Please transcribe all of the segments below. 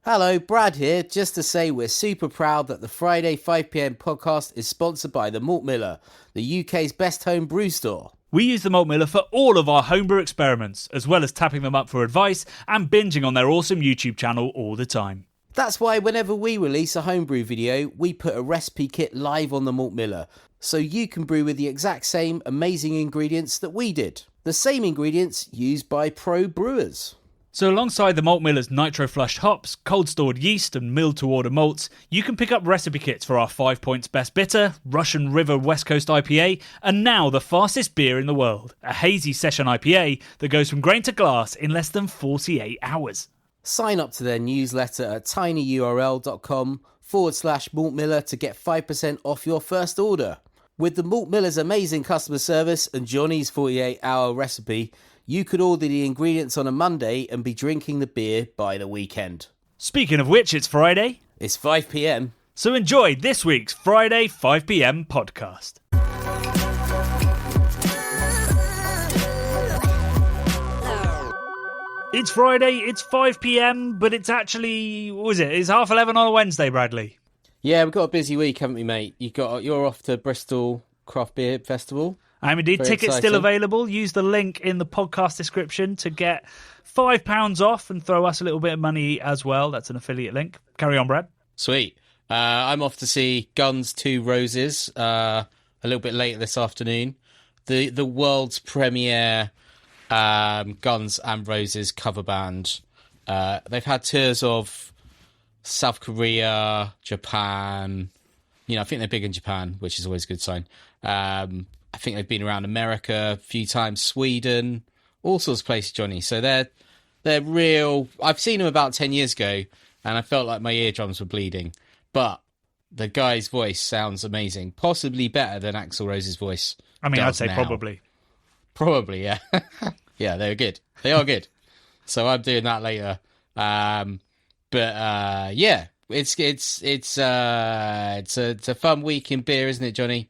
Hello, Brad here, just to say we're super proud that the Friday 5pm podcast is sponsored by the Malt Miller, the UK's best home brew store. We use the Malt Miller for all of our homebrew experiments, as well as tapping them up for advice and binging on their awesome YouTube channel all the time. That's why whenever we release a homebrew video, we put a recipe kit live on the Malt Miller, so you can brew with the exact same amazing ingredients that we did. The same ingredients used by pro brewers. So alongside the Malt Miller's nitro-flushed hops, cold-stored yeast and milled-to-order malts, you can pick up recipe kits for our 5 Points Best Bitter, Russian River West Coast IPA, and now the fastest beer in the world, a hazy session IPA that goes from grain to glass in less than 48 hours. Sign up to their newsletter at tinyurl.com/Malt Miller to get 5% off your first order. With the Malt Miller's amazing customer service and Johnny's 48-hour recipe, you could order the ingredients on a Monday and be drinking the beer by the weekend. Speaking of which, it's Friday. It's 5pm. So enjoy this week's Friday 5pm podcast. It's Friday, it's 5pm, but it's actually, what was it? It's 11:30 on a Wednesday, Bradley. Yeah, we've got a busy week, haven't we, mate? You're off to Bristol Craft Beer Festival. I'm indeed. Very Tickets exciting. still available. Use the link in the podcast description to get £5 off and throw us a little bit of money as well. That's an affiliate link. Carry on, Brad. Sweet. I'm off to see Guns 2 Roses a little bit later this afternoon. The world's premiere Guns and Roses cover band. They've had tours of South Korea, Japan. I think they're big in Japan, which is always a good sign. I think they've been around America a few times, Sweden, all sorts of places, Johnny. So they're real. I've seen them about 10 years ago, and I felt like my eardrums were bleeding. But the guy's voice sounds amazing, possibly better than Axl Rose's voice. I'd say now. probably. Probably, yeah. Yeah, they're good. They are good. So I'm doing that later. Yeah, it's a fun week in beer, isn't it, Johnny?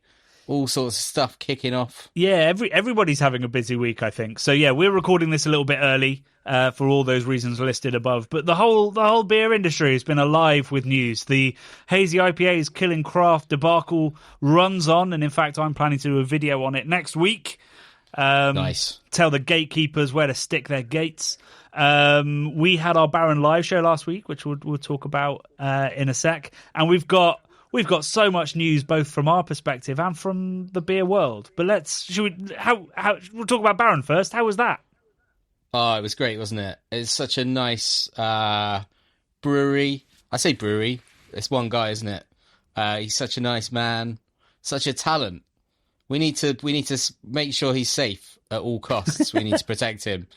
All sorts of stuff kicking off. Yeah, everybody's having a busy week, I think. So yeah, we're recording this a little bit early for all those reasons listed above. But the whole beer industry has been alive with news. The hazy IPA's killing craft debacle runs on, and in fact, I'm planning to do a video on it next week. Nice. Tell the gatekeepers where to stick their gates. We had our Baron live show last week, which we'll talk about in a sec, and we've got so much news both from our perspective and from the beer world. But we'll talk about Baron first. How was that? Oh, it was great, wasn't it? It's such a nice brewery. I say brewery. It's one guy, isn't it? He's such a nice man, such a talent. We need to make sure he's safe at all costs. We need to protect him.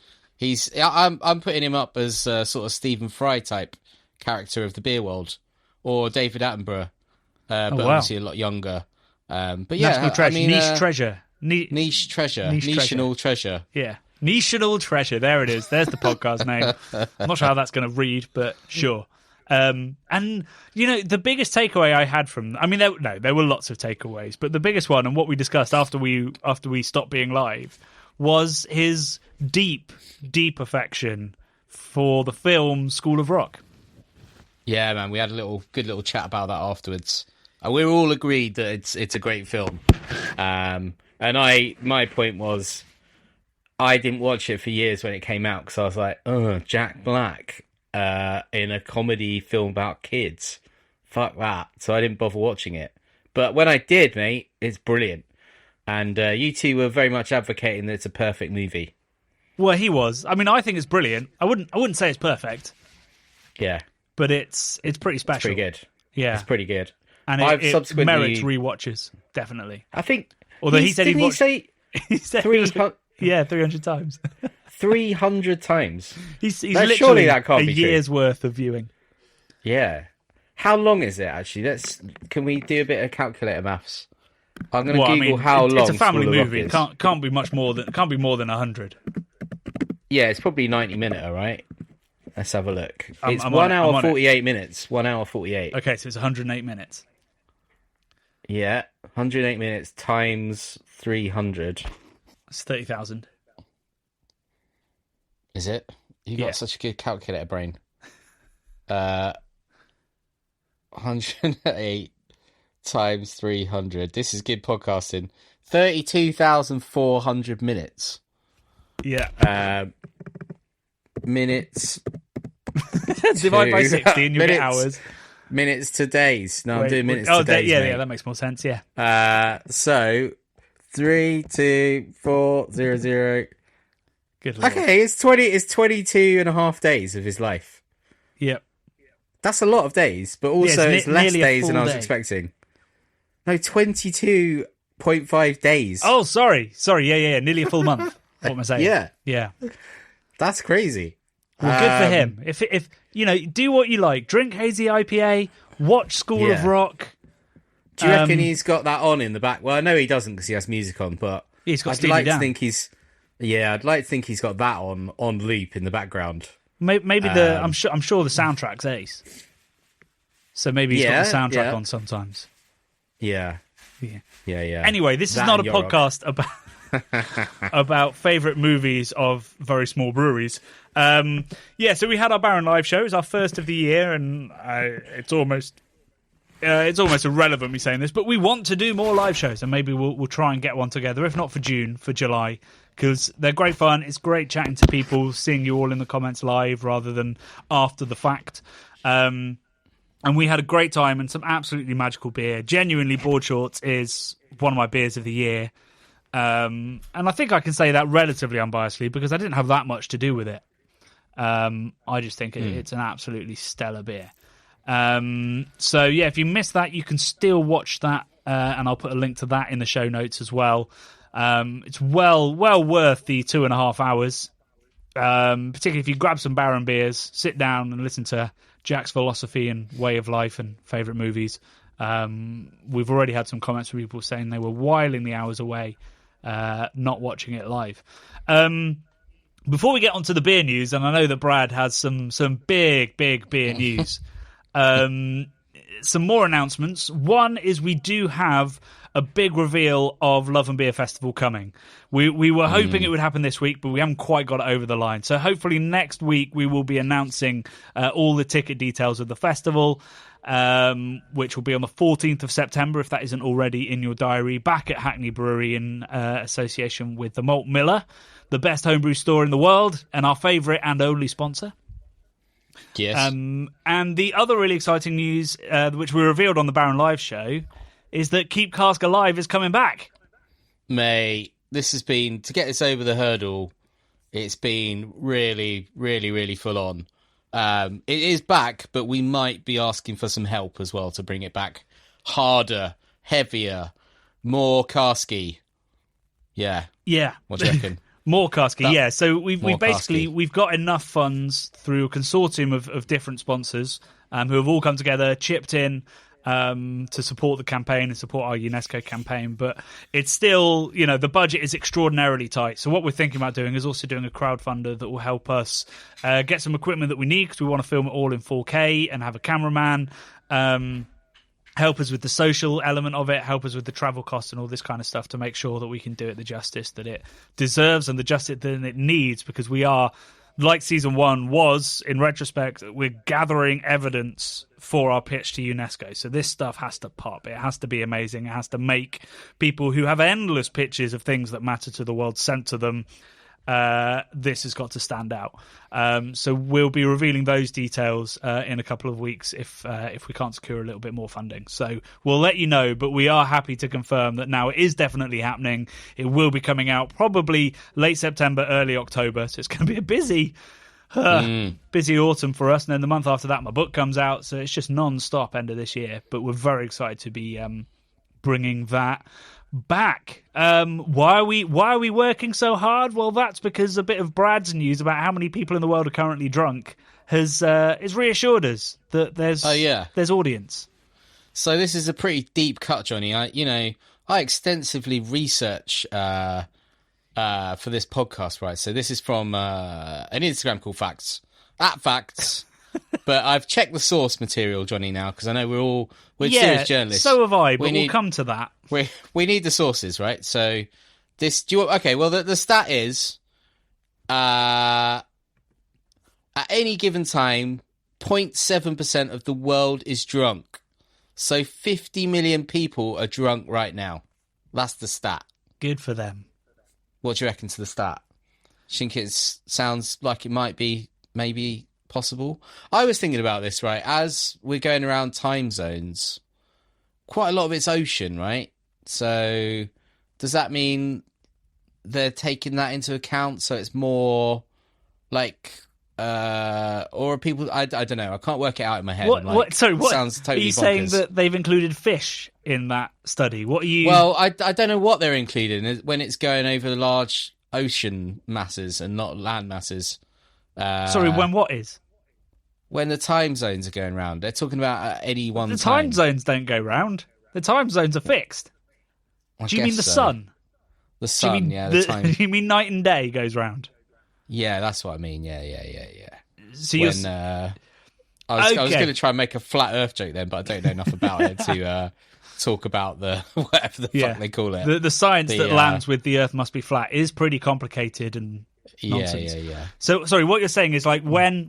I'm putting him up as a sort of Stephen Fry type character of the beer world, or David Attenborough, but obviously a lot younger. But yeah, National treasure. Niche treasure. Niche-onal treasure. Yeah, niche-onal treasure. There it is. There's the podcast name. I'm not sure how that's going to read, but sure. And the biggest takeaway I had from, there were lots of takeaways, but the biggest one, and what we discussed after we stopped being live, was his deep affection for the film School of Rock. Yeah, man, we had a good little chat about that afterwards. We're all agreed that it's a great film. And my point was, I didn't watch it for years when it came out because I was like, oh, Jack Black in a comedy film about kids. Fuck that. So I didn't bother watching it. But when I did, mate, it's brilliant. And you two were very much advocating that it's a perfect movie. Well, he was. I think it's brilliant. I wouldn't say it's perfect. Yeah. But it's pretty special. It's pretty good. Yeah. It's pretty good. And it merits rewatches, definitely. I think... Although he said he said 300... Yeah, 300 times. 300 times? He's surely literally that can't be year's true. worth of viewing. Yeah. How long is it, actually? Can we do a bit of calculator maths? I'm going to Google how long. It's a family School of movie. Rock It can't be more than 100. Yeah, it's probably 90 minute, all right? Let's have a look. It's I'm 1 on hour it. 48 minutes. 1 hour 48. Okay, so it's 108 minutes. Yeah, 108 minutes times 300. It's 30,000. Is it? You got such a good calculator brain. 108 times 300. This is good podcasting. 32,400 minutes. Yeah. Minutes. Divide by 60 and you get hours. Minutes to days. No, I'm doing minutes to days. Yeah, that makes more sense. Yeah. So 3, 2, 4, 0, 0. Good Lord. Okay, it's 22 and a half days of his life. Yep. That's a lot of days, but also it's less days than I was expecting. No, 22.5 days. Oh, sorry. Yeah. Nearly a full month. What am I saying? Yeah. That's crazy. Well, good for him. If do what you like. Drink hazy IPA. Watch School of Rock. Do you reckon he's got that on in the back? Well, I know he doesn't because he has music on, but he's got I'd like to think he's got that on loop in the background. Maybe I'm sure the soundtrack's ace. So maybe he's got the soundtrack on sometimes. Yeah. Anyway, this is not a podcast about favourite movies of very small breweries. So we had our Baron Live show. It was our first of the year, and it's almost irrelevant me saying this, but we want to do more live shows, and maybe we'll try and get one together, if not for June, for July, because they're great fun. It's great chatting to people, seeing you all in the comments live rather than after the fact. And we had a great time and some absolutely magical beer. Genuinely, Board Shorts is one of my beers of the year. And I think I can say that relatively unbiasedly because I didn't have that much to do with it. I just think it's an absolutely stellar beer. If you missed that, you can still watch that, and I'll put a link to that in the show notes as well. It's well worth the 2.5 hours, particularly if you grab some Baron beers, sit down and listen to Jack's philosophy and way of life and favourite movies. We've already had some comments from people saying they were whiling the hours away, not watching it live. Before we get onto the beer news, and I know that Brad has some big beer news, some more announcements. One is we do have a big reveal of Love and Beer Festival coming. We were hoping it would happen this week, but we haven't quite got it over the line. So hopefully next week we will be announcing all the ticket details of the festival, which will be on the 14th of September, if that isn't already in your diary, back at Hackney Brewery in association with the Malt Miller, the best homebrew store in the world, and our favourite and only sponsor. Yes. And the other really exciting news, which we revealed on the Baron Live show, is that Keep Cask Alive is coming back. Mate, this has been, to get this over the hurdle, it's been really, really, really full on. It is back, but we might be asking for some help as well to bring it back harder, heavier, more casky. Yeah. What do you reckon? More casky, yeah. So we've got enough funds through a consortium of different sponsors who have all come together, chipped in to support the campaign and support our UNESCO campaign. But it's still, the budget is extraordinarily tight. So what we're thinking about doing is also doing a crowdfunder that will help us get some equipment that we need, because we want to film it all in 4K and have a cameraman. Help us with the social element of it, help us with the travel costs and all this kind of stuff to make sure that we can do it the justice that it deserves and the justice that it needs, because we are, like season 1 was, in retrospect, we're gathering evidence for our pitch to UNESCO. So this stuff has to pop. It has to be amazing. It has to make people who have endless pitches of things that matter to the world sent to them. This has got to stand out. So we'll be revealing those details in a couple of weeks if we can't secure a little bit more funding. So we'll let you know, but we are happy to confirm that now it is definitely happening. It will be coming out probably late September, early October. So it's going to be a busy autumn for us. And then the month after that, my book comes out. So it's just non-stop end of this year. But we're very excited to be bringing that back. Why are we working so hard? Well, that's because a bit of Brad's news about how many people in the world are currently drunk has reassured us that there's audience. So this is a pretty deep cut, Johnny. I extensively research for this podcast, right? So this is from an Instagram called Facts @Facts. But I've checked the source material, Johnny, now, because I know we're serious journalists. So have I, but we'll come to that. We need the sources, right? So this, the stat is, at any given time, 0.7% of the world is drunk. So 50 million people are drunk right now. That's the stat. Good for them. What do you reckon to the stat? Do you think it sounds like it might be maybe possible? I was thinking about this, right? As we're going around time zones, quite a lot of it's ocean, right? So does that mean they're taking that into account? So it's more like... or are people? I don't know. I can't work it out in my head. What Sounds totally are you bonkers. saying that they've included fish in that study? What are you? Well, I don't know what they're including when it's going over large ocean masses and not land masses. Sorry, when what is? When the time zones are going round, they're talking about at any one The time. time zones don't go round. The time zones are fixed. Do you mean the so. sun? The sun, yeah. The time. You mean night and day goes round? Yeah, that's what I mean. Yeah. So When I was going to try and make a flat Earth joke then, but I don't know enough about it to talk about the whatever the fuck they call it. The science that lands with the Earth must be flat is pretty complicated and nonsense. Yeah. So, sorry, what you're saying is like when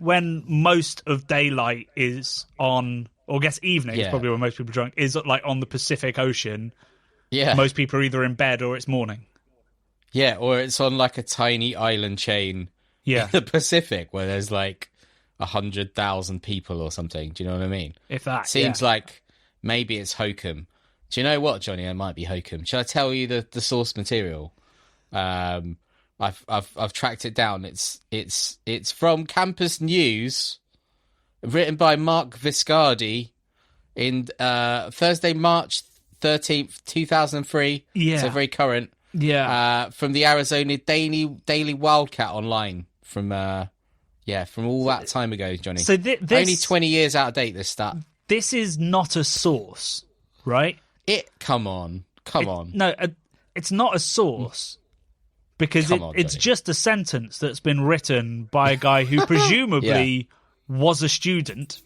most of daylight is on, or I guess evening is probably when most people are drunk, is like on the Pacific Ocean. Yeah. Most people are either in bed or it's morning. Yeah, or it's on like a tiny island chain in the Pacific where there's like 100,000 people or something. Do you know what I mean? If that seems like maybe it's hokum. Do you know what, Johnny? It might be hokum. Shall I tell you the source material? I've tracked it down. It's from Campus News, written by Mark Viscardi in Thursday, March 13th, 2003. Yeah, so very current. Yeah, from the Arizona Daily Wildcat Online from all that time ago, Johnny. So this, only 20 years out of date. This stat. This is not a source, right? Come on. No, it's not a source because it's just a sentence that's been written by a guy who presumably was a student.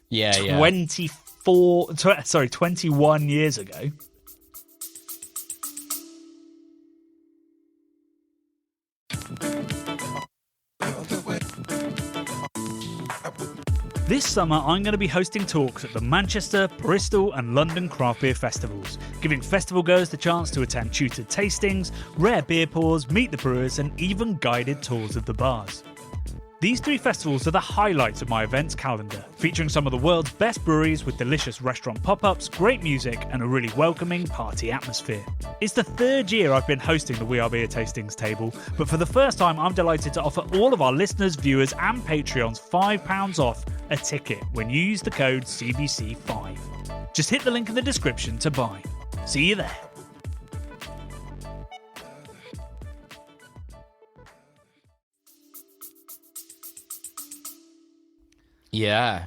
21 years ago. This summer, I'm going to be hosting talks at the Manchester, Bristol and London craft beer festivals, giving festival goers the chance to attend tutored tastings, rare beer pours, meet the brewers and even guided tours of the bars. These 3 festivals are the highlights of my events calendar, featuring some of the world's best breweries with delicious restaurant pop-ups, great music and a really welcoming party atmosphere. It's the 3rd year I've been hosting the We Are Beer Tastings table, but for the first time I'm delighted to offer all of our listeners, viewers and Patreons £5 off a ticket when you use the code CBC5. Just hit the link in the description to buy. See you there. Yeah.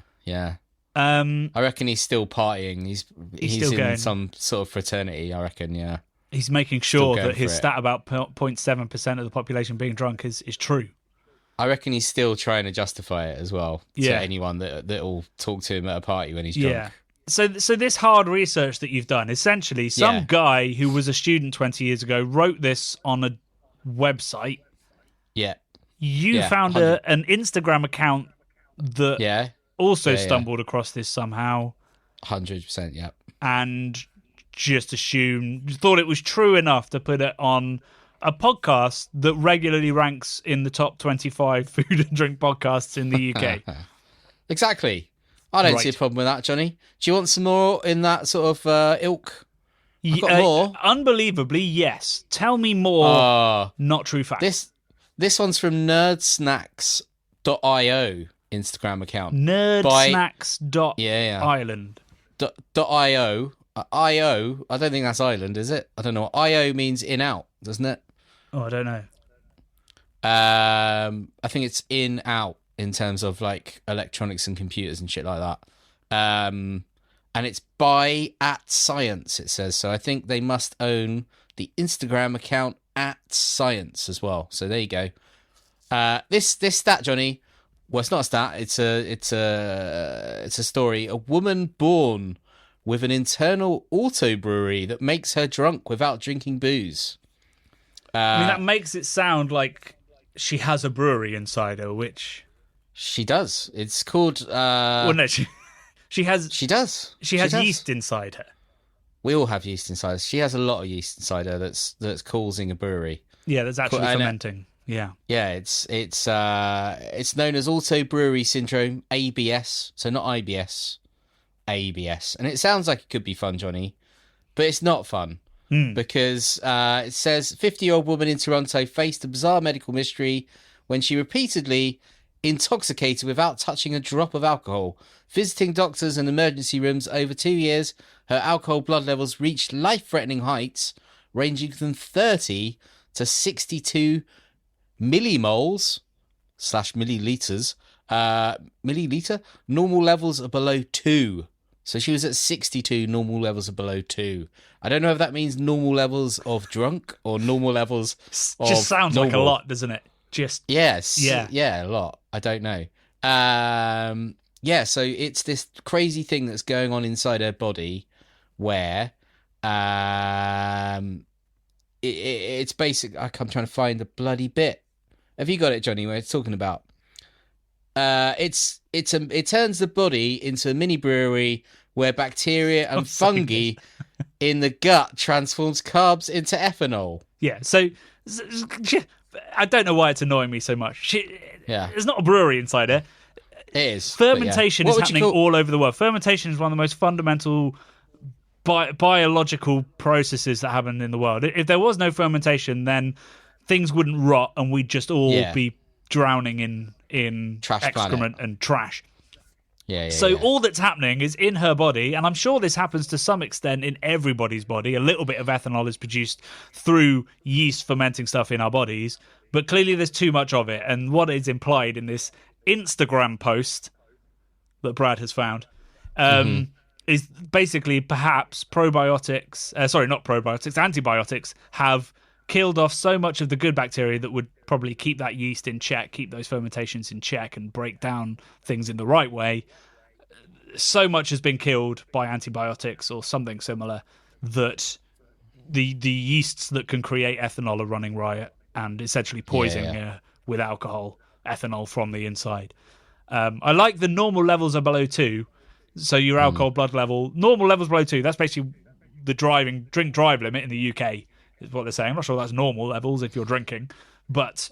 I reckon he's still partying. He's still in going. some sort of fraternity, I reckon, yeah. He's making sure that his stat about 0.7% of the population being drunk is true. I reckon he's still trying to justify it as well to anyone that'll talk to him at a party when he's drunk. Yeah. So this hard research that you've done, essentially, some guy who was a student 20 years ago wrote this on a website. Yeah. You found an Instagram account that also stumbled across this somehow. 100%, yeah. And just thought it was true enough to put it on a podcast that regularly ranks in the top 25 food and drink podcasts in the UK. Exactly. I don't see a problem with that, Johnny. Do you want some more in that sort of ilk? I've got more. Unbelievably, yes. Tell me more not true facts. This one's from nerdsnacks.io Instagram account. Nerdsnacks.island. .io. IO, I don't think that's island, is it? I don't know. IO means in out, doesn't it? Oh, I don't know. I think it's in out in terms of like electronics and computers and shit like that. And it's by @science, it says. So I think they must own the Instagram account @science as well. So there you go. This stat, Johnny. Well, it's not a stat. It's a story. A woman born with an internal auto brewery that makes her drunk without drinking booze. I mean, that makes it sound like she has a brewery inside her, which She does. It's called. Well, no, she has. She does. She has yeast inside her. We all have yeast inside us. She has a lot of yeast inside her that's causing a brewery. Yeah, that's actually fermenting. Yeah. Yeah, it's known as auto brewery syndrome, ABS. So not IBS, ABS. And it sounds like it could be fun, Johnny, but it's not fun because it says 50-year-old woman in Toronto faced a bizarre medical mystery when she repeatedly intoxicated without touching a drop of alcohol. Visiting doctors and emergency rooms over 2 years, her alcohol blood levels reached life-threatening heights, ranging from 30 to 62 millimoles / milliliters. Milliliter? Normal levels are below 2. So she was at 62, normal levels are below 2. I don't know if that means normal levels of drunk or normal levels of Just sounds normal. like a lot, doesn't it? Just Yes. Yeah, a lot. I don't know. So it's this crazy thing that's going on inside her body where it's basic. I'm trying to find the bloody bit. Have you got it, Johnny, where it's talking about? It turns the body into a mini brewery where bacteria and fungi in the gut transforms carbs into ethanol. Yeah, so I don't know why it's annoying me so much. There's not a brewery inside her. It is. Fermentation is happening all over the world. Fermentation is one of the most fundamental biological processes that happen in the world. If there was no fermentation, then things wouldn't rot and we'd just all be drowning in trash excrement and trash. So all that's happening is in her body, and I'm sure this happens to some extent in everybody's body. A little bit of ethanol is produced through yeast fermenting stuff in our bodies, but clearly there's too much of it. And what is implied in this Instagram post that Brad has found is basically perhaps antibiotics have killed off so much of the good bacteria that would probably keep that yeast in check, keep those fermentations in check, and break down things in the right way. So much has been killed by antibiotics or something similar that the yeasts that can create ethanol are running riot and essentially poisoning with alcohol, ethanol from the inside. I like the normal levels are below 2. So your alcohol blood level, normal levels below 2, that's basically the drink drive limit in the UK. Is what they're saying. I'm not sure that's normal levels if you're drinking, but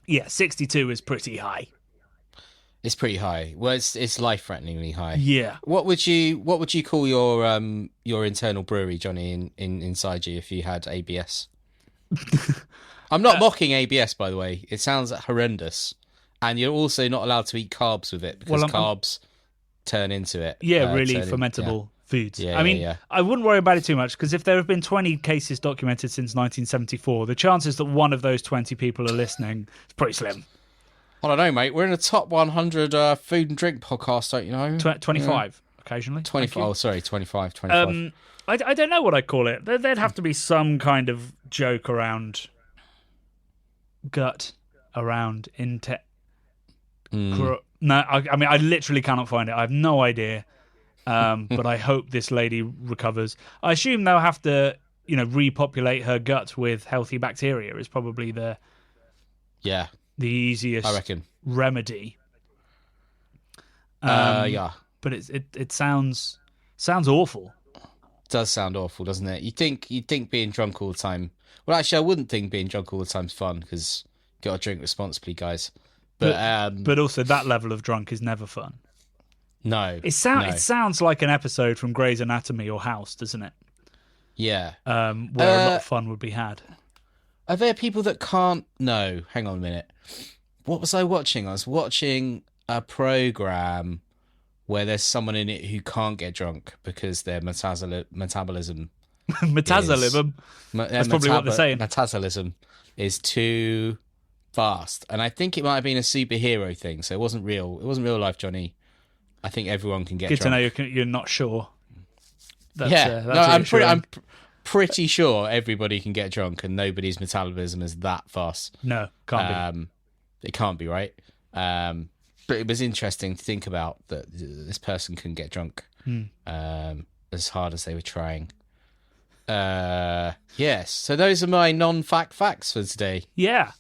62 is pretty high. It's pretty high. Well, it's life-threateningly high. Yeah. What would you call your internal brewery, Johnny, inside you if you had ABS? I'm not mocking ABS, by the way. It sounds horrendous, and you're also not allowed to eat carbs with it because carbs turn into it. Yeah, really fermentable foods. I wouldn't worry about it too much because if there have been 20 cases documented since 1974, the chances that one of those 20 people are listening is pretty slim. I don't know, mate. We're in the top 100 food and drink podcast, don't you know? 25 occasionally. 25. Oh, sorry, 25. I don't know what I'd call it. There'd have to be some kind of joke around gut, around No, I literally cannot find it. I have no idea. But I hope this lady recovers. I assume they'll have to, repopulate her gut with healthy bacteria is probably the easiest I reckon remedy. But it sounds awful. It does sound awful, doesn't it? You'd think being drunk all the time. Well, actually, I wouldn't think being drunk all the time's fun because you got to drink responsibly, guys. But also that level of drunk is never fun. No. It sounds like an episode from Grey's Anatomy or House, doesn't it? Yeah. Where a lot of fun would be had. Are there people that can't... No, hang on a minute. What was I watching? I was watching a program where there's someone in it who can't get drunk because their metabolism... Metabolism? That's probably what they're saying. Metabolism is too fast. And I think it might have been a superhero thing, so it wasn't real. It wasn't real life, Johnny. I think everyone can get Good drunk. to know you're not sure. I'm pretty sure everybody can get drunk and nobody's metabolism is that fast. No, can't be. It can't be, right? But it was interesting to think about that this person couldn't get drunk as hard as they were trying. Yes, so those are my non-fact facts for today. Yeah.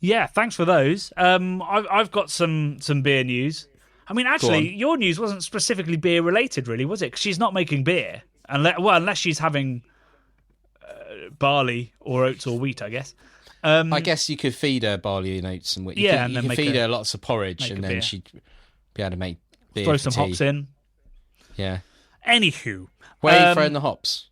Yeah, thanks for those. I've got some beer news. I mean, actually, your news wasn't specifically beer related, really, was it? Because she's not making beer, unless she's having barley or oats or wheat, I guess. I guess you could feed her barley and oats and wheat. You could feed her lots of porridge, and then she'd be able to make beer. Throw some hops in. Yeah. Anywho, where are you throwing the hops?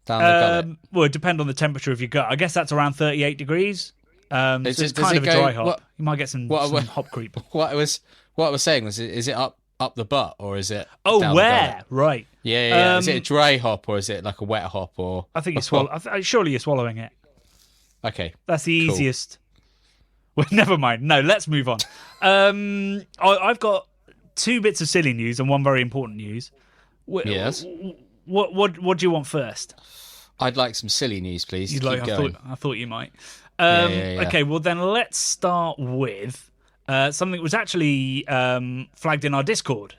Down the gullet. Well, it depends on the temperature of your gut. I guess that's around 38 degrees. So it's kind of a dry hop. You might get some hop creep. What I was saying was, is it up the butt or is it? Oh, where? Right. Yeah. Is it a dry hop or is it like a wet hop or? I think you swallow. Surely you're swallowing it. Okay. That's the easiest. Well, never mind. No, let's move on. I've got 2 bits of silly news and 1 very important news. Yes. What do you want first? I'd like some silly news, please. Keep going. I thought you might. Yeah. Okay, well then let's start with something that was actually flagged in our Discord.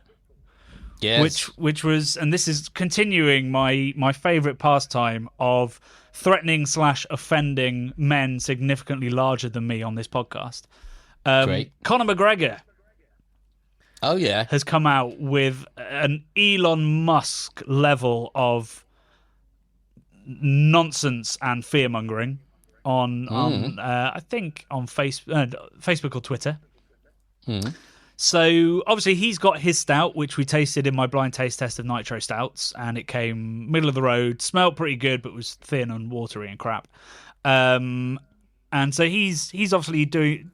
Yes. Which was, and this is continuing my favourite pastime of threatening / offending men significantly larger than me on this podcast. Great. Conor McGregor. Oh yeah, has come out with an Elon Musk level of nonsense and fear mongering on I think on Facebook or Twitter. So obviously he's got his stout, which we tasted in my blind taste test of nitro stouts, and it came middle of the road, smelled pretty good, but was thin and watery and crap. And so he's obviously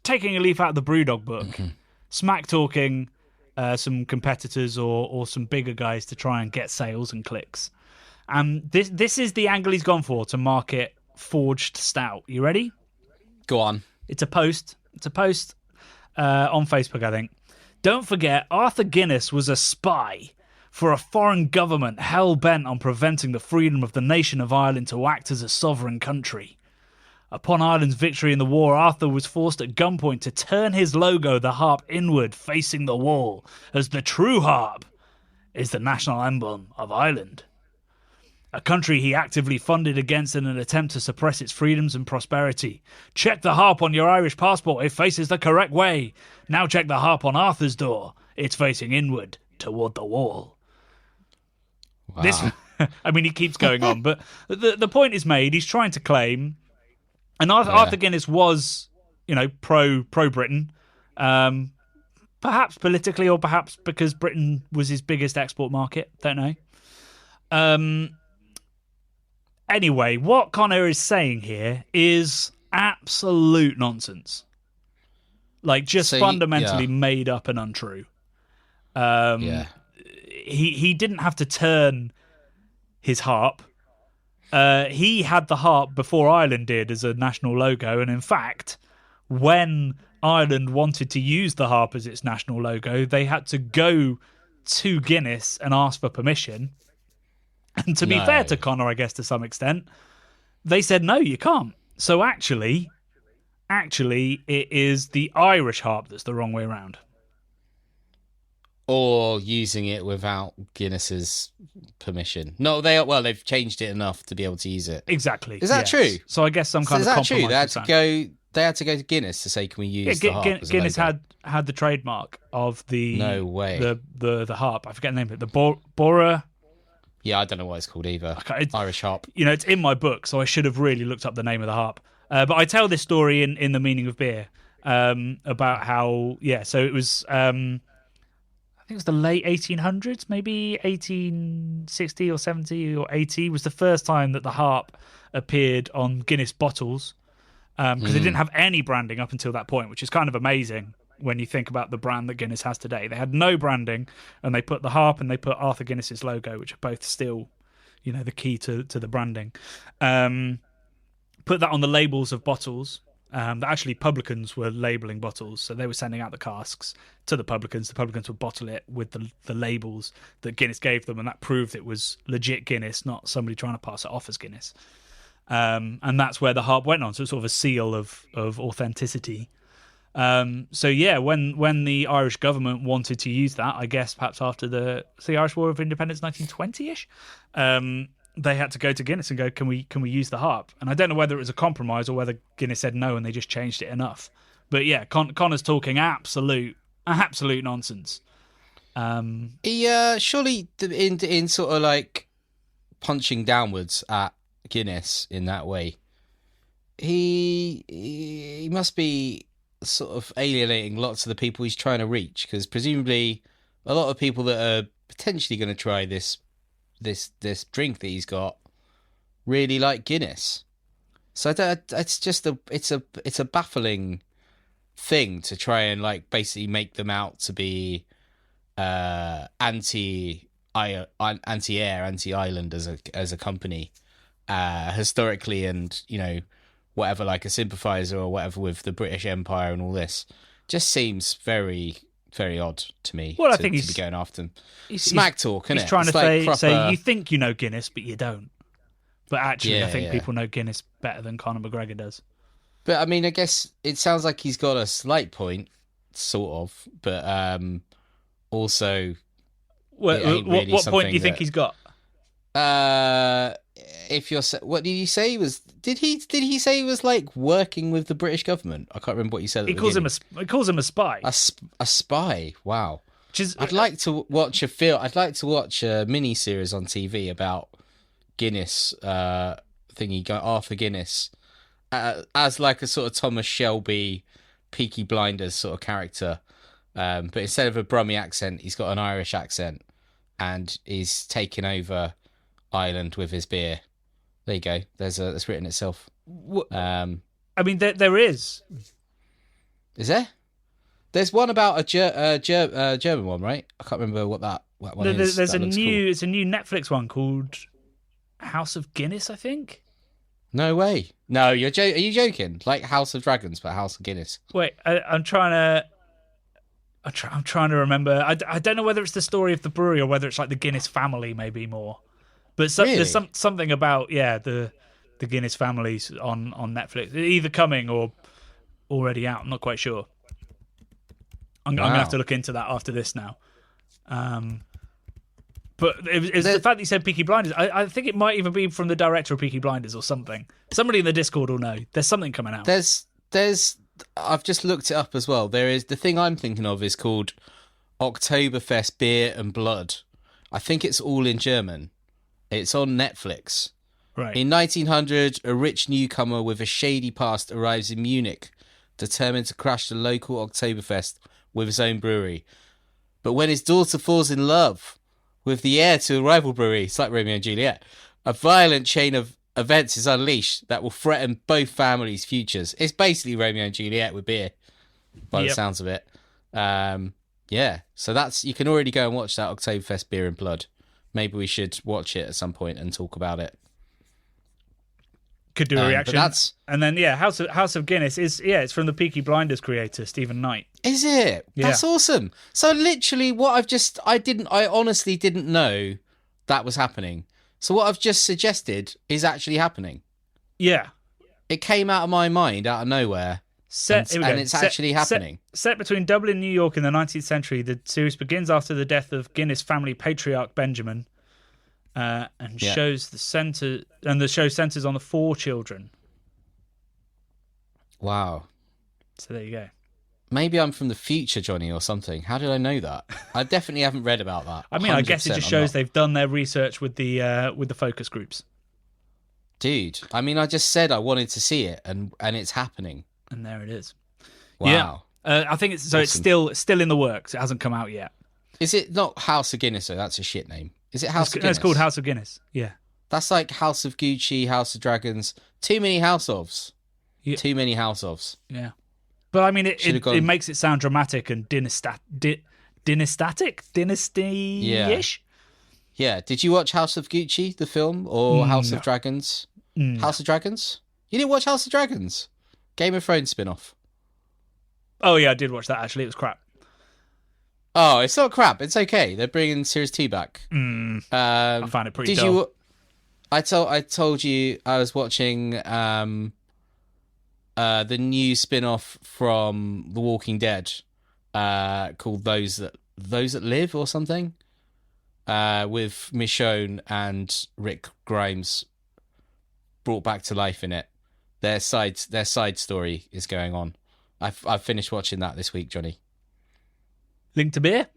taking a leaf out of the Brewdog book, smack talking some competitors or some bigger guys to try and get sales and clicks. And this is the angle he's gone for to market forged stout. You ready? Go on. It's a post. On Facebook, I think. Don't forget, Arthur Guinness was a spy for a foreign government hell-bent on preventing the freedom of the nation of Ireland to act as a sovereign country. Upon Ireland's victory in the war, Arthur was forced at gunpoint to turn his logo, the harp, inward, facing the wall, as the true harp is the national emblem of Ireland. A country he actively funded against in an attempt to suppress its freedoms and prosperity. Check the harp on your Irish passport, it faces the correct way. Now check the harp on Arthur's door, it's facing inward, toward the wall. Wow. I mean, he keeps going on, but the point is made. He's trying to claim, and Arthur Guinness was, pro-Britain, perhaps politically or perhaps because Britain was his biggest export market, don't know. Anyway, what Conor is saying here is absolute nonsense. Like, just fundamentally made up and untrue. He didn't have to turn his harp. He had the harp before Ireland did as a national logo, and in fact, when Ireland wanted to use the harp as its national logo, they had to go to Guinness and ask for permission. And to be fair to Conor, I guess to some extent, they said, no, you can't. So actually, it is the Irish harp that's the wrong way around. Or using it without Guinness's permission. No, they've changed it enough to be able to use it. Exactly. Is that true? So I guess some kind of compromise. Is that true? They had to go to Guinness to say, can we use the harp? Guinness had the trademark of the the harp. I forget the name of it. The Bora. Yeah, I don't know what it's called either. Irish harp. It's in my book, so I should have really looked up the name of the harp. But I tell this story in The Meaning of Beer about how, so it was, I think it was the late 1800s, maybe 1860 or 70 or 80 was the first time that the harp appeared on Guinness bottles because they didn't have any branding up until that point, which is kind of amazing. When you think about the brand that Guinness has today. They had no branding, and they put the harp and they put Arthur Guinness's logo, which are both still, the key to the branding. Put that on the labels of bottles. That actually publicans were labelling bottles, so they were sending out the casks to the publicans. The publicans would bottle it with the labels that Guinness gave them, and that proved it was legit Guinness, not somebody trying to pass it off as Guinness. And that's where the harp went on, so it's sort of a seal of authenticity. When the Irish government wanted to use that, I guess perhaps after the Irish War of Independence, 1920-ish, they had to go to Guinness and go, can we use the harp? And I don't know whether it was a compromise or whether Guinness said no and they just changed it enough. But yeah, Conor's talking absolute nonsense. He surely in sort of like punching downwards at Guinness in that way. He must be sort of alienating lots of the people he's trying to reach, because presumably a lot of people that are potentially going to try this drink that he's got really like Guinness. So it's just it's a baffling thing to try and like basically make them out to be anti-air, anti-island as a company historically, and whatever, like a sympathizer or whatever with the British Empire and all this. Just seems very, very odd to me. Well, I think he's to be going after them. Smack talk, isn't it? He's trying to proper... say you think you know Guinness, but you don't. But actually, Yeah, I think yeah. people know Guinness better than Conor McGregor does. But I mean, I guess it sounds like he's got a slight point, sort of. But also, What point do you think he's got? If you're, what did he say? Did he say he was like working with the British government? I can't remember what he said. He calls him a spy. A spy. Wow. Which is, I'd like to watch a mini series on TV about Guinness thingy. Arthur Guinness as like a sort of Thomas Shelby, Peaky Blinders sort of character. But instead of a Brummie accent, he's got an Irish accent, and he's taking over Ireland with his beer. There you go. That's written itself. I mean, there is. Is there? There's one about a German one, right? I can't remember what that one is. There's That looks cool. It's a new Netflix one called House of Guinness, I think. No way. No, are you joking? Like House of Dragons, but House of Guinness. Wait, I'm trying to remember. I don't know whether it's the story of the brewery or whether it's like the Guinness family, maybe more. But Really? There's something about the Guinness families on Netflix, either coming or already out. I'm not quite sure. I'm gonna have to look into that after this now. But it was the fact that you said Peaky Blinders. I think it might even be from the director of Peaky Blinders or something. Somebody in the Discord will know. There's something coming out. There's. I've just looked it up as well. There is, the thing I'm thinking of is called Oktoberfest Beer and Blood. I think it's all in German. It's on Netflix. Right. In 1900, a rich newcomer with a shady past arrives in Munich, determined to crash the local Oktoberfest with his own brewery. But when his daughter falls in love with the heir to a rival brewery, it's like Romeo and Juliet, a violent chain of events is unleashed that will threaten both families' futures. It's basically Romeo and Juliet with beer, by the sounds of it. Yeah, so you can already go and watch that Oktoberfest Beer and Blood. Maybe we should watch it at some point and talk about it. Could do a reaction. And then House of Guinness it's from the Peaky Blinders creator Stephen Knight. Is it? Yeah. That's awesome. So literally, I honestly didn't know that was happening. So what I've just suggested is actually happening. Yeah. It came out of my mind, out of nowhere. It's actually happening. Set between Dublin and New York in the 19th century, the series begins after the death of Guinness family patriarch Benjamin, and shows the show centers on the 4 children. Wow. So there you go. Maybe I'm from the future, Johnny, or something. How did I know that? I definitely haven't read about that. I mean, I guess it just shows they've done their research with the focus groups. Dude, I mean, I just said I wanted to see it, and it's happening. And there it is. Wow. Yeah. I think it's awesome. It's still in the works. It hasn't come out yet. Is it not House of Guinness? So that's a shit name. Is it House of Guinness? No, it's called House of Guinness. Yeah. That's like House of Gucci, House of Dragons. Too many House ofs. Yeah. Too many House ofs. Yeah. But I mean, it makes it sound dramatic and dynasty-ish. Yeah. Did you watch House of Gucci, the film, or House of Dragons? House of Dragons? You didn't watch House of Dragons? Game of Thrones spin-off. Oh, yeah, I did watch that, actually. It was crap. Oh, it's not crap. It's okay. They're bringing Series 2 back. I found it pretty dull. I told you I was watching the new spin-off from The Walking Dead called Those That Live or something. with Michonne and Rick Grimes brought back to life in it. Their side story is going on. I've finished watching that this week, Johnny. Link to beer?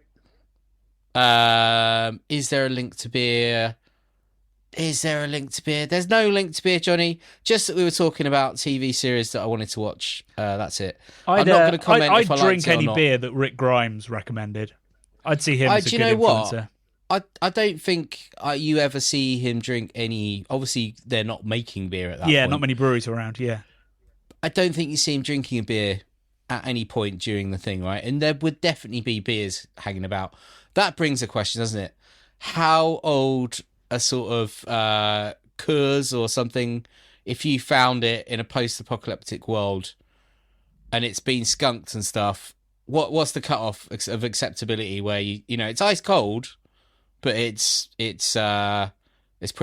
Is there a link to beer? Is there a link to beer? There's no link to beer, Johnny. Just that we were talking about TV series that I wanted to watch. That's it. I'm not going to comment if I drink liked it or any not. beer that Rick Grimes recommended. I'd see him as a do good you know influencer. what? I don't think you ever see him drink any. Obviously, they're not making beer at that point. Yeah, not many breweries around. Yeah, I don't think you see him drinking a beer at any point during the thing, right? And there would definitely be beers hanging about. That brings a question, doesn't it? How old a sort of Coors or something, if you found it in a post-apocalyptic world and it's been skunked and stuff, what's the cutoff of acceptability where you know it's ice cold, but it's pretty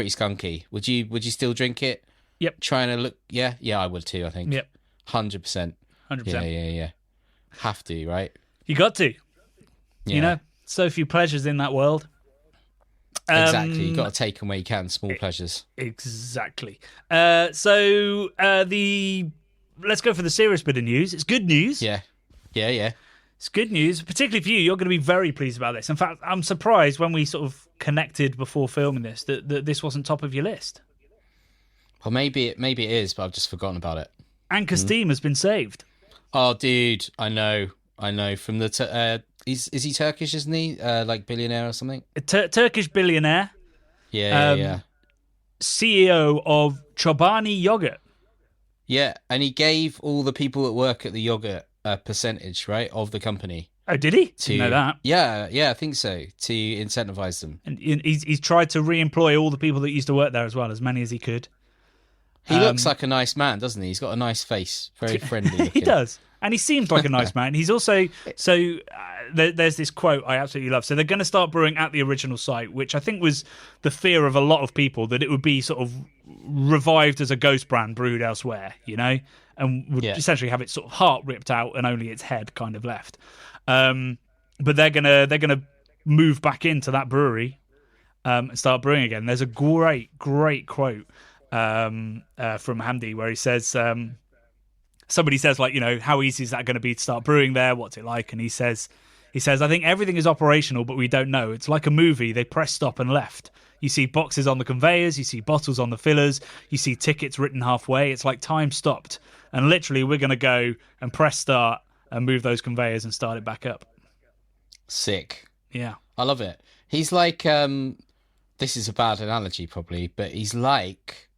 skunky? Would you still drink it? Yep. Trying to look, yeah, I would too. I think. Yep. 100%. 100%. Yeah. Have to, right? You got to. Yeah. You know, so few pleasures in that world. Exactly. You got to take them where you can. Small pleasures. Exactly. Let's go for the serious bit of news. It's good news. Yeah. It's good news, particularly for you. You're going to be very pleased about this. In fact, I'm surprised when we sort of connected before filming this that this wasn't top of your list. Well, maybe it is, but I've just forgotten about it. Anchor Steam has been saved. Oh, dude, I know. From the is he Turkish, isn't he? Like billionaire or something? A Turkish billionaire. Yeah. CEO of Chobani Yogurt. Yeah, and he gave all the people that work at the yogurt a percentage, right, of the company. Oh, did he? Didn't know that. Yeah, I think so, to incentivize them. And he's tried to re-employ all the people that used to work there as well, as many as he could. He looks like a nice man, doesn't he? He's got a nice face, very friendly looking. He does. And he seems like a nice man. He's also... there's this quote I absolutely love. So they're going to start brewing at the original site, which I think was the fear of a lot of people, that it would be sort of revived as a ghost brand brewed elsewhere, you know? And would essentially have its sort of heart ripped out and only its head kind of left. But they're gonna move back into that brewery and start brewing again. There's a great quote from Hamdi where he says... somebody says, like, you know, how easy is that going to be to start brewing there? What's it like? And he says, I think everything is operational, but we don't know. It's like a movie. They press stop and left. You see boxes on the conveyors. You see bottles on the fillers. You see tickets written halfway. It's like time stopped. And literally, we're going to go and press start and move those conveyors and start it back up. Sick. Yeah. I love it. He's like, this is a bad analogy probably, but he's like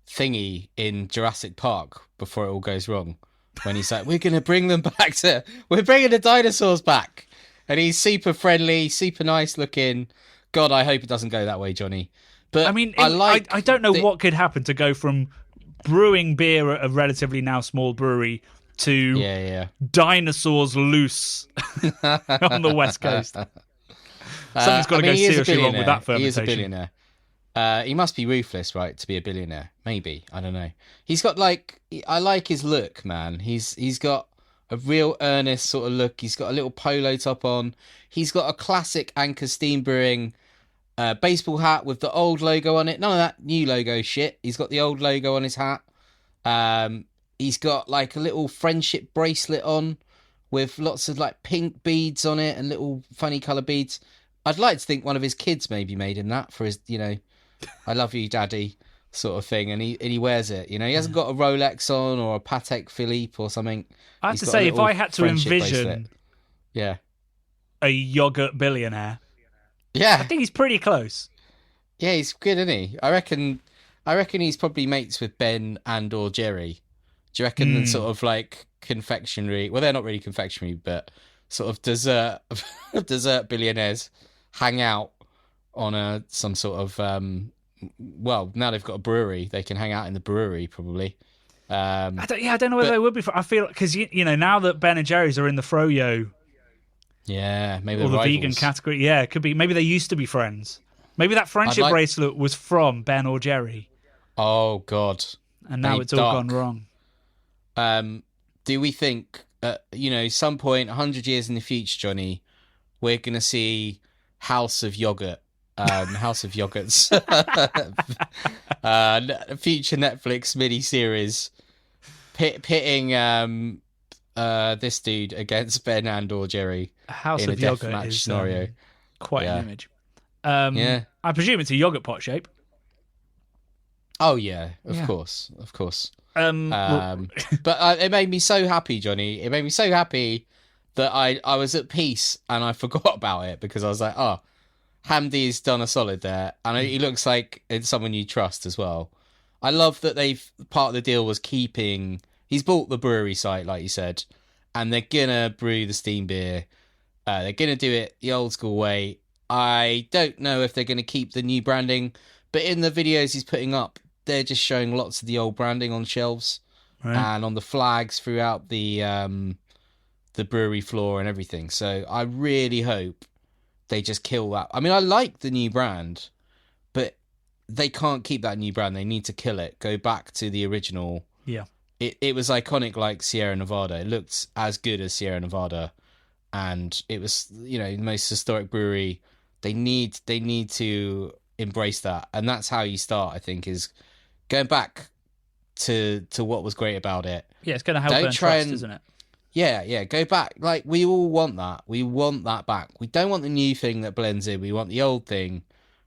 Thingy in Jurassic Park before it all goes wrong, when he's like, we're bringing the dinosaurs back, and he's super friendly, super nice looking. God, I hope it doesn't go that way, Johnny. But I mean, I don't know what could happen to go from brewing beer at a relatively now small brewery to dinosaurs loose on the West Coast. Something's got to go seriously wrong with that fermentation. He is a billionaire. He must be ruthless, right, to be a billionaire. Maybe. I don't know. He's got, like... I like his look, man. He's got a real earnest sort of look. He's got a little polo top on. He's got a classic Anchor Steam Brewing baseball hat with the old logo on it. None of that new logo shit. He's got the old logo on his hat. He's got, like, a little friendship bracelet on with lots of, like, pink beads on it and little funny colour beads. I'd like to think one of his kids maybe made him that for his, you know... I love you, Daddy, sort of thing, and he wears it. You know, he hasn't got a Rolex on or a Patek Philippe or something. I have to say, if I had to envision, a yogurt billionaire, I think he's pretty close. Yeah, he's good, isn't he? I reckon he's probably mates with Ben and or Jerry. Do you reckon sort of like confectionery? Well, they're not really confectionery, but sort of dessert billionaires hang out on some sort of well, now they've got a brewery, they can hang out in the brewery probably. I don't know whether they would be. I feel because you know, now that Ben and Jerry's are in the froyo, maybe or the rivals. vegan category, it could be. Maybe they used to be friends. Maybe that friendship bracelet was from Ben or Jerry. Oh God! And now it's all gone wrong. Do we think, you know, some point 100 years in the future, Johnny, we're going to see House of Yogurt House of Yogurts, future Netflix mini-series pitting this dude against Ben and/or Jerry House in a of Yogurt deathmatch is scenario. quite an image. Yeah. I presume it's a yogurt pot shape. Oh yeah, of course. Well, But it made me so happy, Johnny. It made me so happy that I was at peace and I forgot about it because I was like, oh, Hamdi's done a solid there, and he looks like it's someone you trust as well. I love that part of the deal was keeping. He's bought the brewery site, like you said, and they're gonna brew the steam beer. They're gonna do it the old school way. I don't know if they're gonna keep the new branding, but in the videos he's putting up, they're just showing lots of the old branding on shelves and on the flags throughout the brewery floor and everything. So I really hope they just kill that. I mean, I like the new brand, but they can't keep that new brand. They need to kill it. Go back to the original. Yeah. It was iconic like Sierra Nevada. It looked as good as Sierra Nevada. And it was, the most historic brewery. They need to embrace that. And that's how you start, I think, is going back to what was great about it. Yeah, it's going to help earn trust, isn't it? Yeah, go back. Like, we all want that. We want that back. We don't want the new thing that blends in. We want the old thing,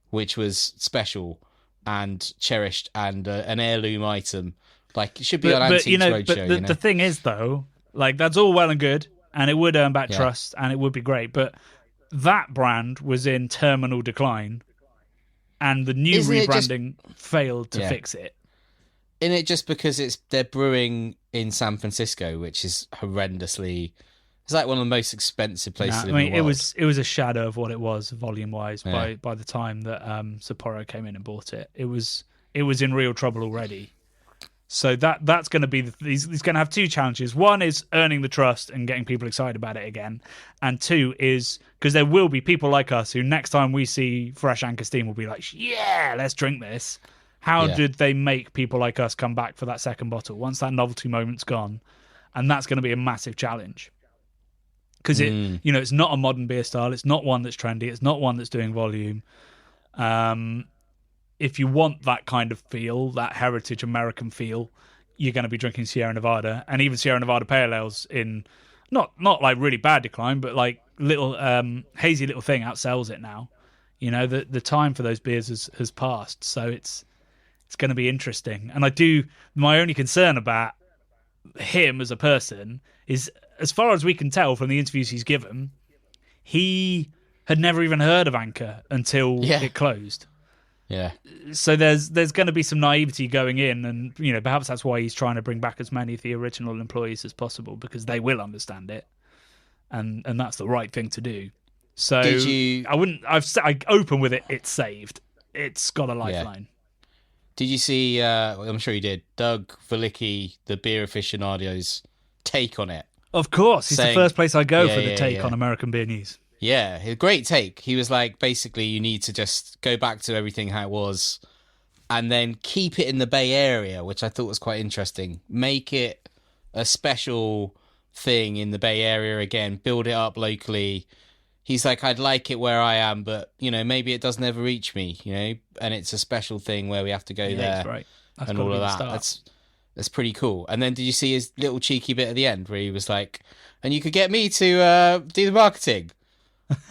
which was special and cherished and an heirloom item. Like, it should be on Antiques Roadshow. But the thing is, though, like, that's all well and good, and it would earn back trust, and it would be great. But that brand was in terminal decline, and the new rebranding failed to fix it. Isn't it just because they're brewing in San Francisco, which is horrendously... It's like one of the most expensive places in the world. It was a shadow of what it was volume-wise by the time that Sapporo came in and bought it. It was in real trouble already. So that's going to be... He's going to have two challenges. One is earning the trust and getting people excited about it again. And two is... Because there will be people like us who next time we see fresh Anchor Steam will be like, yeah, let's drink this. How did they make people like us come back for that second bottle once that novelty moment's gone? And that's going to be a massive challenge. Because it's not a modern beer style. It's not one that's trendy. It's not one that's doing volume. If you want that kind of feel, that heritage American feel, you're going to be drinking Sierra Nevada, and even Sierra Nevada Pale Ales in not like really bad decline, but like little hazy little thing outsells it now. The time for those beers has passed, so it's going to be interesting. And my only concern about him as a person is, as far as we can tell from the interviews he's given, he had never even heard of Anchor until it closed. Yeah. So there's going to be some naivety going in, and perhaps that's why he's trying to bring back as many of the original employees as possible, because they will understand it, and that's the right thing to do. So I open with it. It's saved. It's got a lifeline. Did you see? I'm sure you did. Doug Valicki, the beer aficionado's take on it. Of course, he's the first place I go for the take on American beer news. Yeah, a great take. He was like, basically, you need to just go back to everything how it was, and then keep it in the Bay Area, which I thought was quite interesting. Make it a special thing in the Bay Area again. Build it up locally. He's like, I'd like it where I am, but, maybe it doesn't ever reach me, and it's a special thing where we have to go there right. That's and all of that. That's pretty cool. And then did you see his little cheeky bit at the end where he was like, and you could get me to do the marketing?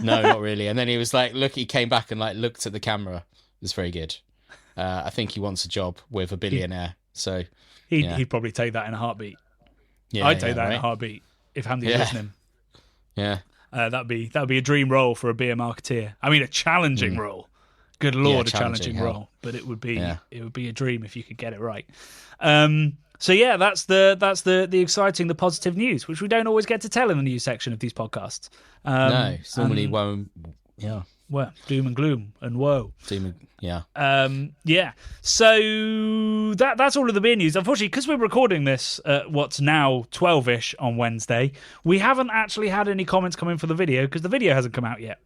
No, not really. And then he was like, he came back and like looked at the camera. It was very good. I think he wants a job with a billionaire. So he'd probably take that in a heartbeat. Yeah, I'd take that in a heartbeat if Hamdi was listening. Yeah. That'd be a dream role for a beer marketeer. I mean, a challenging role. Good Lord, a challenging role. But it would be a dream if you could get it right. So yeah, that's the exciting, the positive news, which we don't always get to tell in the news section of these podcasts. No, it's normally well, doom and gloom and woe. Yeah. So that's all of the beer news. Unfortunately, because we're recording this at what's now 12-ish on Wednesday, we haven't actually had any comments come in for the video because the video hasn't come out yet.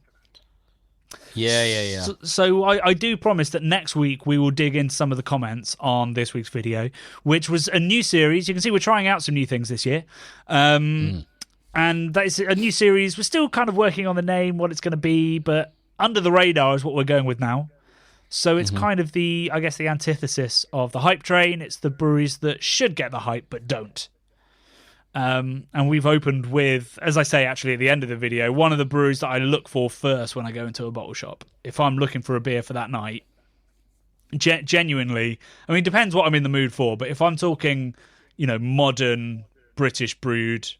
Yeah. So I do promise that next week we will dig into some of the comments on this week's video, which was a new series. You can see we're trying out some new things this year. And that is a new series. We're still kind of working on the name, what it's going to be, but under the radar is what we're going with now. So it's kind of the antithesis of the hype train. It's the breweries that should get the hype but don't. And we've opened with, as I say, actually at the end of the video, one of the breweries that I look for first when I go into a bottle shop. If I'm looking for a beer for that night, genuinely, I mean, it depends what I'm in the mood for, but if I'm talking, modern British brewed,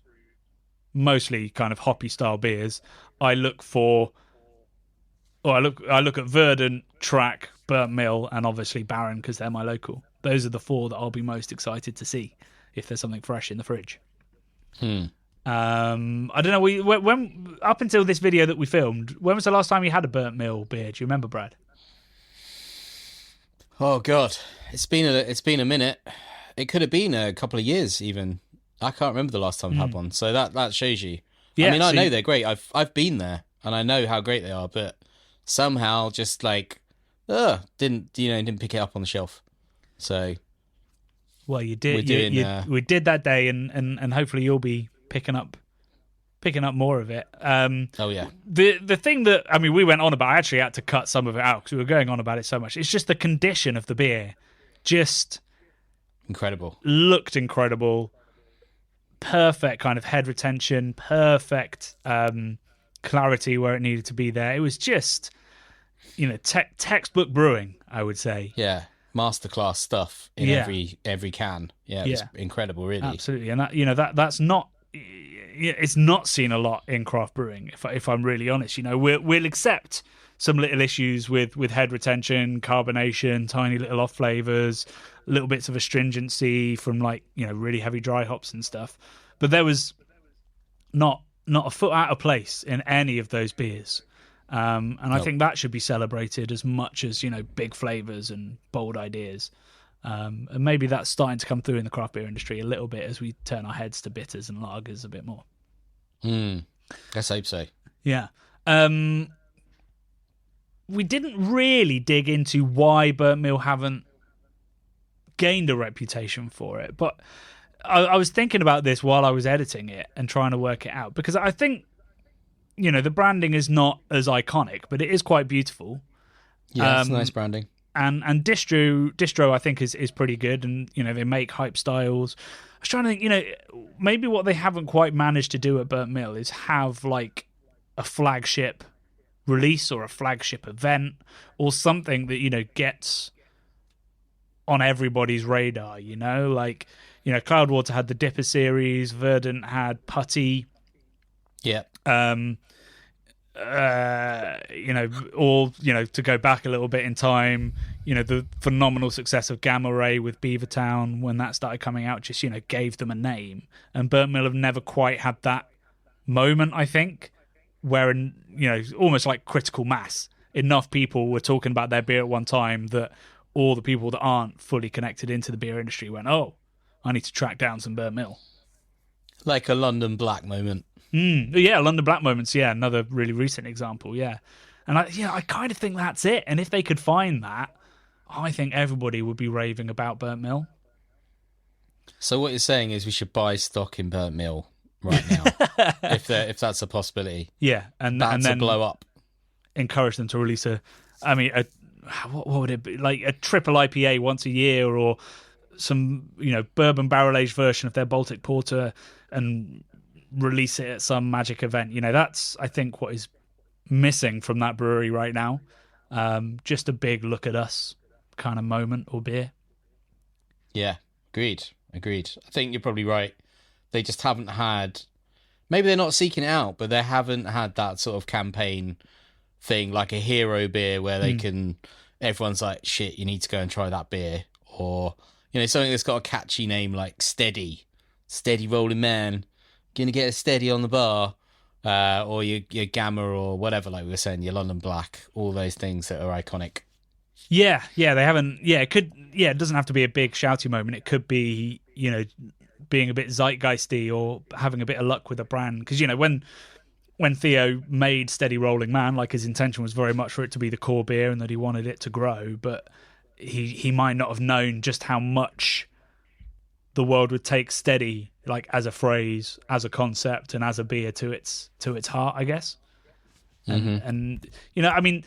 mostly kind of hoppy style beers, I look at Verdant, Track, Burnt Mill, and obviously Baron because they're my local. Those are the four that I'll be most excited to see if there's something fresh in the fridge. I don't know. When up until this video that we filmed, when was the last time you had a Burnt Mill beer? Do you remember, Brad? Oh God, it's been a minute. It could have been a couple of years even. I can't remember the last time I had one. So that shows you. Yeah, I mean, I know they're great. I've been there and I know how great they are, but somehow just like didn't pick it up on the shelf. So well, you did. We did that day, and hopefully you'll be picking up more of it. Oh yeah. The thing that we went on about, I actually had to cut some of it out because we were going on about it so much. It's just the condition of the beer, just incredible. Looked incredible. Perfect kind of head retention. Perfect clarity where it needed to be there. It was just textbook brewing, I would say. Yeah. Masterclass stuff in every can. Yeah, it's incredible, really. Absolutely, and that's not. It's not seen a lot in craft brewing. If I'm really honest, we'll accept some little issues with head retention, carbonation, tiny little off flavors, little bits of astringency from really heavy dry hops and stuff. But there was not a foot out of place in any of those beers. And I think that should be celebrated as much as, big flavors and bold ideas. And maybe that's starting to come through in the craft beer industry a little bit as we turn our heads to bitters and lagers a bit more. Let's hope so. Yeah. We didn't really dig into why Burnt Mill haven't gained a reputation for it, but I was thinking about this while I was editing it and trying to work it out, because I think the branding is not as iconic, but it is quite beautiful. Yeah, it's nice branding. And distro I think is pretty good, and they make hype styles. I was trying to think, maybe what they haven't quite managed to do at Burnt Mill is have like a flagship release or a flagship event or something that gets on everybody's radar. Cloudwater had the Dipper series, Verdant had Putty. Yeah. To go back a little bit in time, the phenomenal success of Gamma Ray with Beavertown when that started coming out just, gave them a name. And Burnt Mill have never quite had that moment, I think, where, almost like critical mass, enough people were talking about their beer at one time that all the people that aren't fully connected into the beer industry went, oh, I need to track down some Burnt Mill. Like a London Black moment. Yeah, London Black moments. Yeah, another really recent example. Yeah, and I kind of think that's it. And if they could find that, I think everybody would be raving about Burnt Mill. So what you're saying is we should buy stock in Burnt Mill right now, if that's a possibility. Yeah, and then blow up. Encourage them to release what would it be, like a triple IPA once a year, or some bourbon barrel aged version of their Baltic Porter, and release it at some magic event. That's, I think, what is missing from that brewery right now. Just a big look at us kind of moment or beer. Yeah, agreed. I think you're probably right. They just haven't had, maybe they're not seeking it out, but they haven't had that sort of campaign thing, like a hero beer where they can, everyone's like, shit, you need to go and try that beer. Or, something that's got a catchy name like Steady Rolling Man. Gonna get a Steady on the bar, or your Gamma, or whatever, like we were saying, your London Black, all those things that are iconic. Yeah, they haven't. Yeah, it doesn't have to be a big shouty moment. It could be, being a bit zeitgeisty or having a bit of luck with a brand. Because when Theo made Steady Rolling Man, like, his intention was very much for it to be the core beer and that he wanted it to grow, but he might not have known just how much the world would take Steady, like, as a phrase, as a concept, and as a beer to its heart, I guess. And you know, I mean,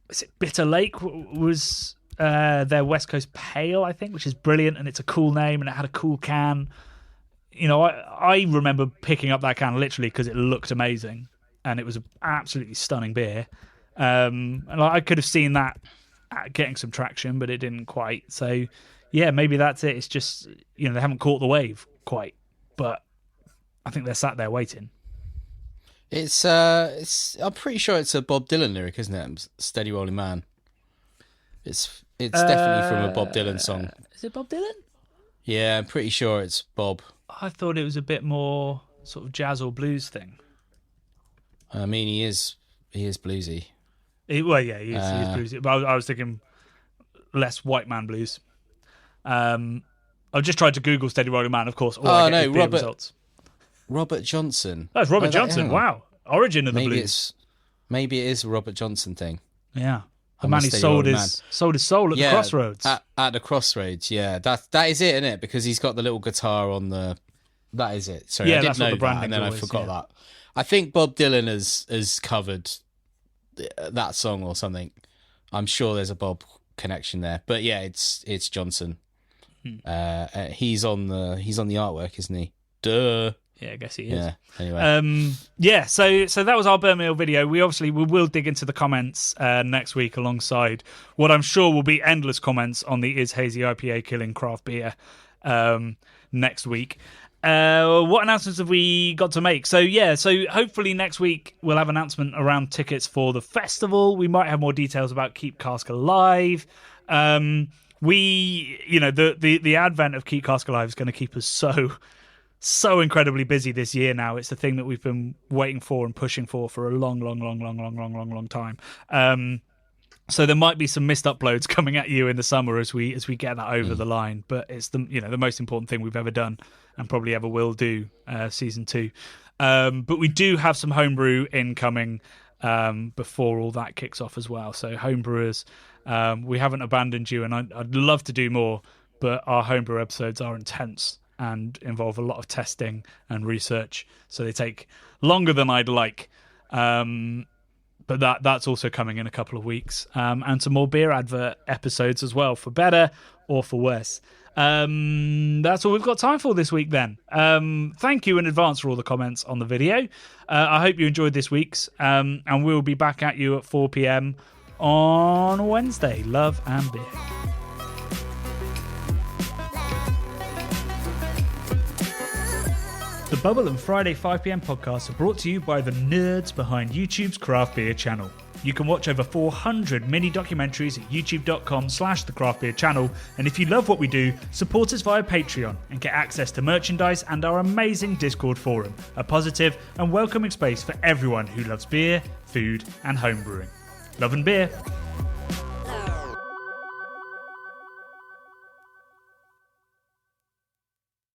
is it Bitter Lake was their West Coast Pale, I think, which is brilliant, and it's a cool name, and it had a cool can. You know, I remember picking up that can literally because it looked amazing, and it was an absolutely stunning beer. And I could have seen that getting some traction, but it didn't quite. So, yeah, maybe that's it. It's just, you know, they haven't caught the wave quite, but I think they're sat there waiting. It's I'm pretty sure it's a Bob Dylan lyric, isn't it? Steady Rolling Man. It's definitely from a Bob Dylan song. Is it Bob Dylan? Yeah, I'm pretty sure it's Bob. I thought it was a bit more sort of jazz or blues thing. I mean, he is bluesy. He is bluesy. But I was thinking less white man blues. I just tried to Google Steady Rolling Man, of course. Results. Robert Johnson. That's Robert Johnson. Wow. Origin of the blues. Maybe it is a Robert Johnson thing. Yeah. The man who sold his soul at the Crossroads. At the Crossroads, yeah. That is it, isn't it? Because he's got the little guitar on the... That is it. Sorry, I didn't know that, and then I forgot that. I think Bob Dylan has covered that song or something. I'm sure there's a Bob connection there. But yeah, it's Johnson. He's on the artwork, isn't he? Duh. Yeah, I guess he is. Yeah. Anyway. So that was our Burn Meal video. We will dig into the comments next week alongside what I'm sure will be endless comments on the Is Hazy IPA killing craft beer next week. What announcements have we got to make? So hopefully next week we'll have an announcement around tickets for the festival. We might have more details about Keep Cask Alive. The advent of Keep Cask Alive is going to keep us so incredibly busy this year now. It's the thing that we've been waiting for and pushing for a long time. So there might be some missed uploads coming at you in the summer as we get that over the line. But it's the most important thing we've ever done and probably ever will do, season 2. But we do have some homebrew incoming before all that kicks off as well. So homebrewers, we haven't abandoned you, and I'd love to do more, but our homebrew episodes are intense and involve a lot of testing and research, so they take longer than I'd like. But that's also coming in a couple of weeks, and some more beer advert episodes as well, for better or for worse. That's all we've got time for this week then. Thank you in advance for all the comments on the video. I hope you enjoyed this week's, and we'll be back at you at 4 p.m. on Wednesday. Love and beer. The Bubble and Friday 5pm podcasts are brought to you by the nerds behind YouTube's craft beer channel. You can watch over 400 mini documentaries at youtube.com/the craft beer channel. And if you love what we do, support us via Patreon and get access to merchandise and our amazing Discord forum, a positive and welcoming space for everyone who loves beer, food and homebrewing. Love and beer.